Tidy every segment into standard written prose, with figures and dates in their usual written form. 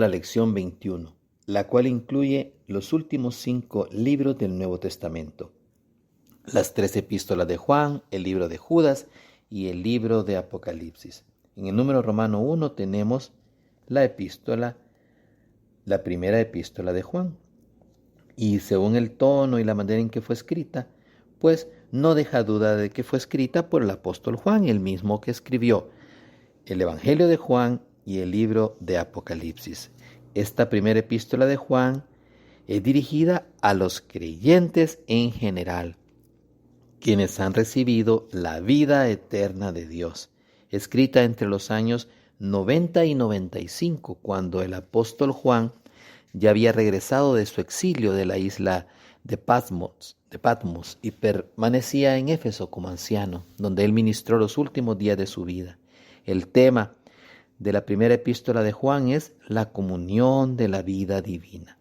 la lección 21, la cual incluye los últimos 5 libros del Nuevo Testamento: las 3 epístolas de Juan, el libro de Judas y el libro de Apocalipsis. En el número romano 1 tenemos la primera epístola de Juan. Y según el tono y la manera en que fue escrita, pues no deja duda de que fue escrita por el apóstol Juan, el mismo que escribió el Evangelio de Juan y el libro de Apocalipsis. Esta primera epístola de Juan es dirigida a los creyentes en general, quienes han recibido la vida eterna de Dios, escrita entre los años 90 y 95, cuando el apóstol Juan ya había regresado de su exilio de la isla de Patmos y permanecía en Éfeso como anciano, donde él ministró los últimos días de su vida. El tema de la primera epístola de Juan es la comunión de la vida divina.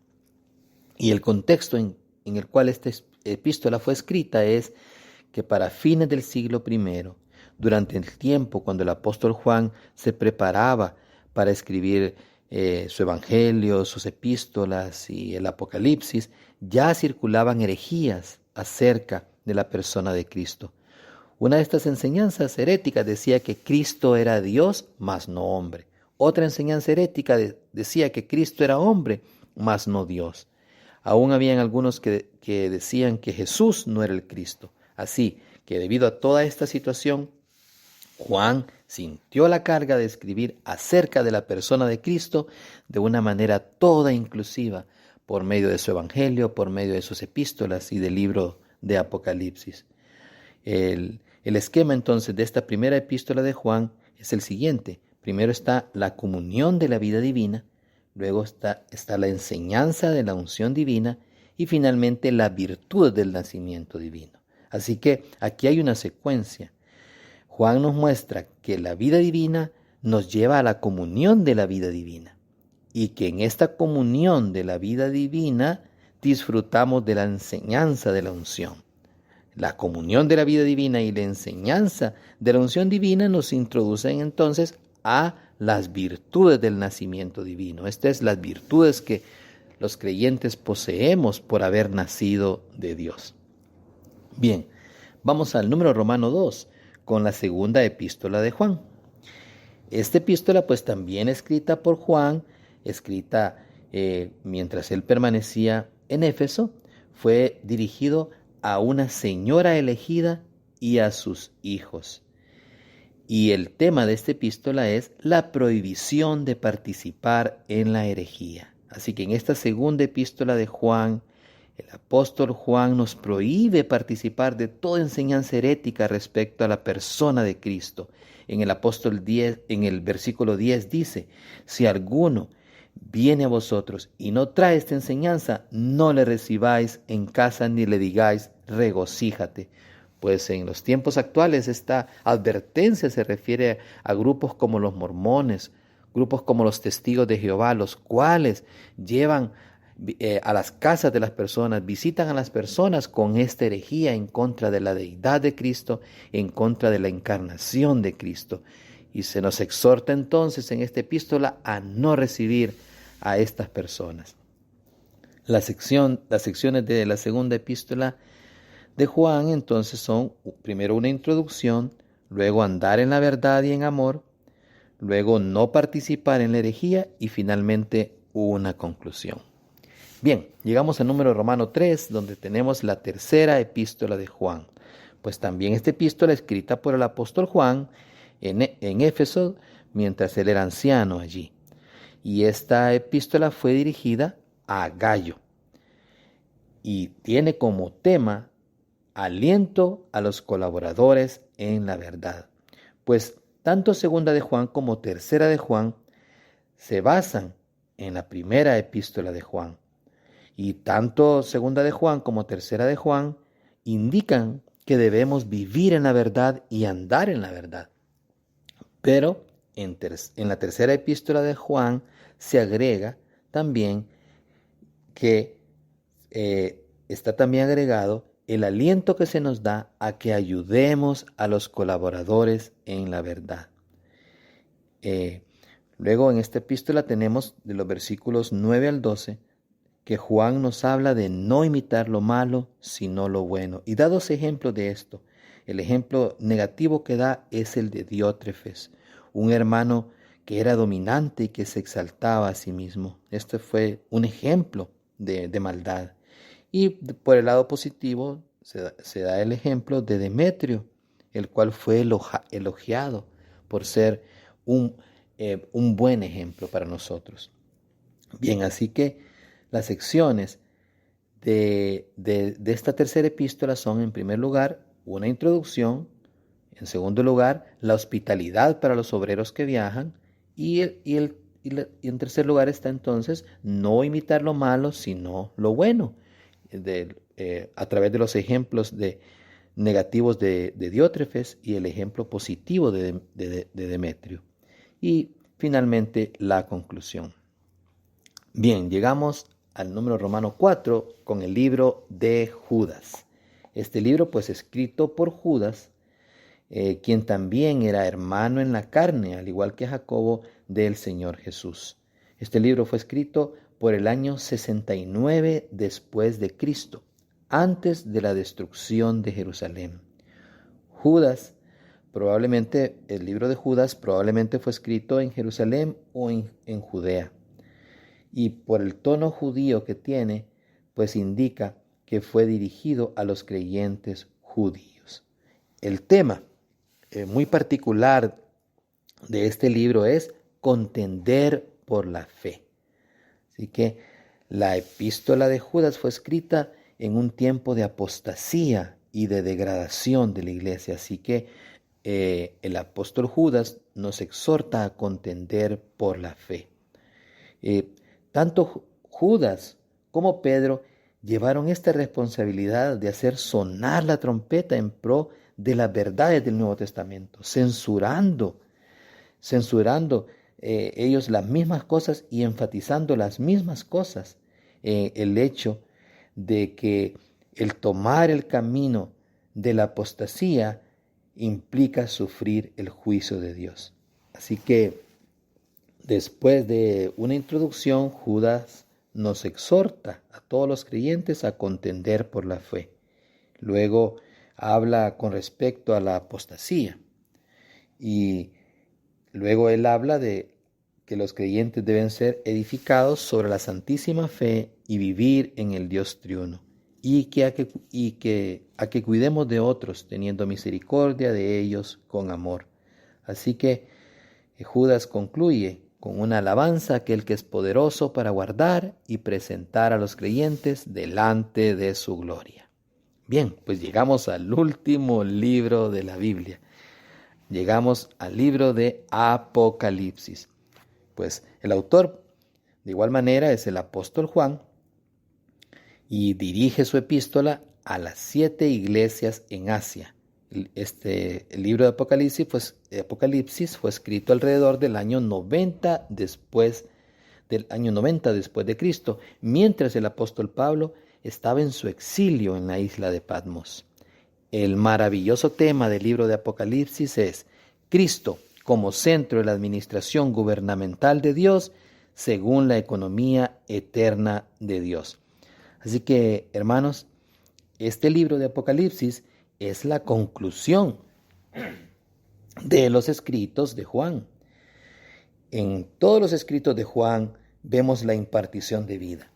Y el contexto en el cual esta epístola fue escrita es que para fines del siglo I, durante el tiempo cuando el apóstol Juan se preparaba para escribir su evangelio, sus epístolas y el Apocalipsis, ya circulaban herejías acerca de la persona de Cristo. Una de estas enseñanzas heréticas decía que Cristo era Dios, mas no hombre. Otra enseñanza herética decía que Cristo era hombre, mas no Dios. Aún habían algunos que decían que Jesús no era el Cristo. Así que debido a toda esta situación, Juan sintió la carga de escribir acerca de la persona de Cristo de una manera toda inclusiva, por medio de su evangelio, por medio de sus epístolas y del libro de Apocalipsis. El esquema entonces de esta primera epístola de Juan es el siguiente. Primero está la comunión de la vida divina, luego está la enseñanza de la unción divina y finalmente la virtud del nacimiento divino. Así que aquí hay una secuencia. Juan nos muestra que la vida divina nos lleva a la comunión de la vida divina y que en esta comunión de la vida divina disfrutamos de la enseñanza de la unción. La comunión de la vida divina y la enseñanza de la unción divina nos introducen entonces a las virtudes del nacimiento divino. Estas son las virtudes que los creyentes poseemos por haber nacido de Dios. Bien, vamos al número romano 2 con la segunda epístola de Juan. Esta epístola pues también escrita por Juan, escrita mientras él permanecía en Éfeso, fue dirigido a una señora elegida y a sus hijos. Y el tema de esta epístola es la prohibición de participar en la herejía. Así que en esta segunda epístola de Juan, el apóstol Juan nos prohíbe participar de toda enseñanza herética respecto a la persona de Cristo. En el versículo 10 dice: si alguno viene a vosotros y no trae esta enseñanza, no le recibáis en casa ni le digáis regocíjate. Pues en los tiempos actuales esta advertencia se refiere a grupos como los mormones, grupos como los testigos de Jehová, los cuales llevan a las casas de las personas, visitan a las personas con esta herejía en contra de la deidad de Cristo, en contra de la encarnación de Cristo. Y se nos exhorta entonces en esta epístola a no recibir a estas personas. Las secciones de la segunda epístola de Juan entonces son primero una introducción, luego andar en la verdad y en amor, luego no participar en la herejía y finalmente una conclusión. Bien, llegamos al número romano 3, donde tenemos la tercera epístola de Juan. Pues también esta epístola escrita por el apóstol Juan en Éfeso, mientras él era anciano allí. Y esta epístola fue dirigida a Gayo y tiene como tema aliento a los colaboradores en la verdad. Pues tanto segunda de Juan como tercera de Juan se basan en la primera epístola de Juan. Y tanto segunda de Juan como tercera de Juan indican que debemos vivir en la verdad y andar en la verdad. Pero en la tercera epístola de Juan se agrega también que está también agregado el aliento que se nos da a que ayudemos a los colaboradores en la verdad. Luego en esta epístola tenemos de los versículos 9 al 12 que Juan nos habla de no imitar lo malo, sino lo bueno. Y da dos ejemplos de esto. El ejemplo negativo que da es el de Diótrefes, un hermano que era dominante y que se exaltaba a sí mismo. Este fue un ejemplo de maldad. Y por el lado positivo se da el ejemplo de Demetrio, el cual fue elogiado por ser un buen ejemplo para nosotros. Bien, así que las secciones de esta tercera epístola son, en primer lugar, una introducción, en segundo lugar, la hospitalidad para los obreros que viajan, y en tercer lugar está entonces no imitar lo malo, sino lo bueno, a través de los ejemplos negativos de Diótrefes y el ejemplo positivo de Demetrio. Y finalmente la conclusión. Bien, llegamos al número romano 4 con el libro de Judas. Este libro pues escrito por Judas, quien también era hermano en la carne, al igual que Jacobo, del Señor Jesús. Este libro fue escrito por el año 69 después de Cristo, antes de la destrucción de Jerusalén. El libro de Judas probablemente fue escrito en Jerusalén o en Judea. Y por el tono judío que tiene, pues indica que fue dirigido a los creyentes judíos. El tema muy particular de este libro es contender por la fe. Así que la epístola de Judas fue escrita en un tiempo de apostasía y de degradación de la iglesia. Así que el apóstol Judas nos exhorta a contender por la fe. Tanto Judas como Pedro llevaron esta responsabilidad de hacer sonar la trompeta en pro de las verdades del Nuevo Testamento, censurando ellos las mismas cosas y enfatizando las mismas cosas. El hecho de que el tomar el camino de la apostasía implica sufrir el juicio de Dios. Así que después de una introducción, Judas nos exhorta a todos los creyentes a contender por la fe. Luego habla con respecto a la apostasía y luego él habla de que los creyentes deben ser edificados sobre la santísima fe y vivir en el Dios triuno, y a que cuidemos de otros, teniendo misericordia de ellos con amor. Así que Judas concluye con una alabanza a aquel que es poderoso para guardar y presentar a los creyentes delante de su gloria. Bien, pues llegamos al último libro de la Biblia. Llegamos al libro de Apocalipsis. Pues el autor, de igual manera, es el apóstol Juan y dirige su epístola a las 7 iglesias en Asia. El libro de Apocalipsis fue escrito alrededor del año 90 después de Cristo, mientras el apóstol Pablo estaba en su exilio en la isla de Patmos. El maravilloso tema del libro de Apocalipsis es Cristo como centro de la administración gubernamental de Dios según la economía eterna de Dios. Así que, hermanos, este libro de Apocalipsis es la conclusión de los escritos de Juan. En todos los escritos de Juan vemos la impartición de vida.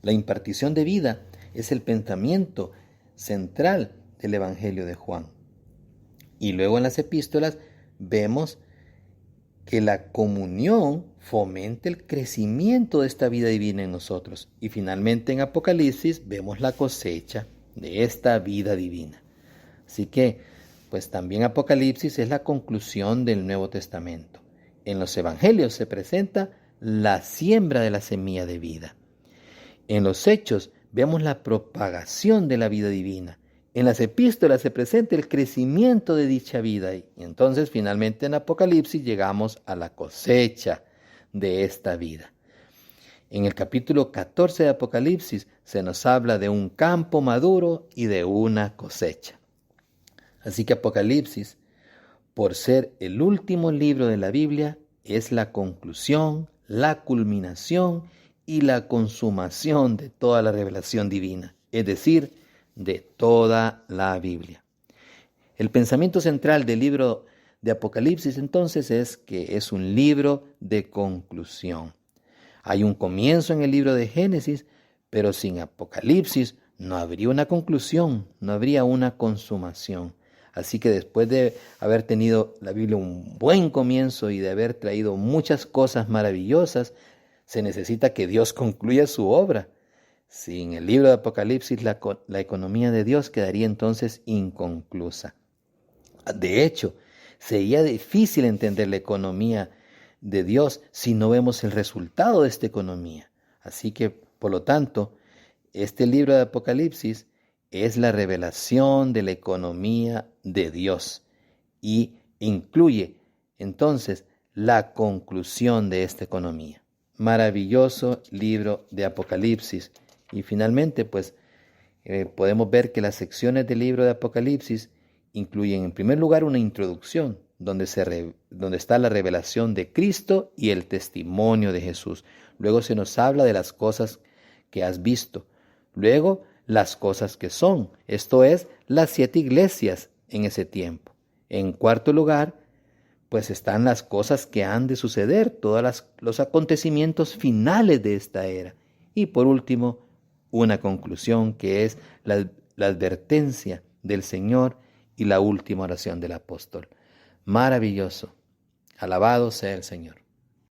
La impartición de vida es el pensamiento central del Evangelio de Juan. Y luego en las epístolas vemos que la comunión fomenta el crecimiento de esta vida divina en nosotros. Y finalmente en Apocalipsis vemos la cosecha de esta vida divina. Así que, pues también Apocalipsis es la conclusión del Nuevo Testamento. En los Evangelios se presenta la siembra de la semilla de vida. En los Hechos vemos la propagación de la vida divina. En las epístolas se presenta el crecimiento de dicha vida. Y entonces finalmente en Apocalipsis llegamos a la cosecha de esta vida. En el capítulo 14 de Apocalipsis se nos habla de un campo maduro y de una cosecha. Así que Apocalipsis, por ser el último libro de la Biblia, es la conclusión, la culminación y la consumación de toda la revelación divina, es decir, de toda la Biblia. El pensamiento central del libro de Apocalipsis entonces es que es un libro de conclusión. Hay un comienzo en el libro de Génesis, pero sin Apocalipsis no habría una conclusión, no habría una consumación. Así que después de haber tenido la Biblia un buen comienzo y de haber traído muchas cosas maravillosas, se necesita que Dios concluya su obra. Sin el libro de Apocalipsis, la economía de Dios quedaría entonces inconclusa. De hecho, sería difícil entender la economía de Dios si no vemos el resultado de esta economía. Así que, por lo tanto, este libro de Apocalipsis es la revelación de la economía de Dios y incluye entonces la conclusión de esta economía. Maravilloso libro de Apocalipsis. Y finalmente, pues, podemos ver que las secciones del libro de Apocalipsis incluyen en primer lugar una introducción donde está la revelación de Cristo y el testimonio de Jesús. Luego se nos habla de las cosas que has visto. Luego las cosas que son, esto es, las 7 iglesias en ese tiempo. En cuarto lugar, pues están las cosas que han de suceder, todos los acontecimientos finales de esta era. Y por último, una conclusión que es la advertencia del Señor y la última oración del apóstol. Maravilloso. Alabado sea el Señor.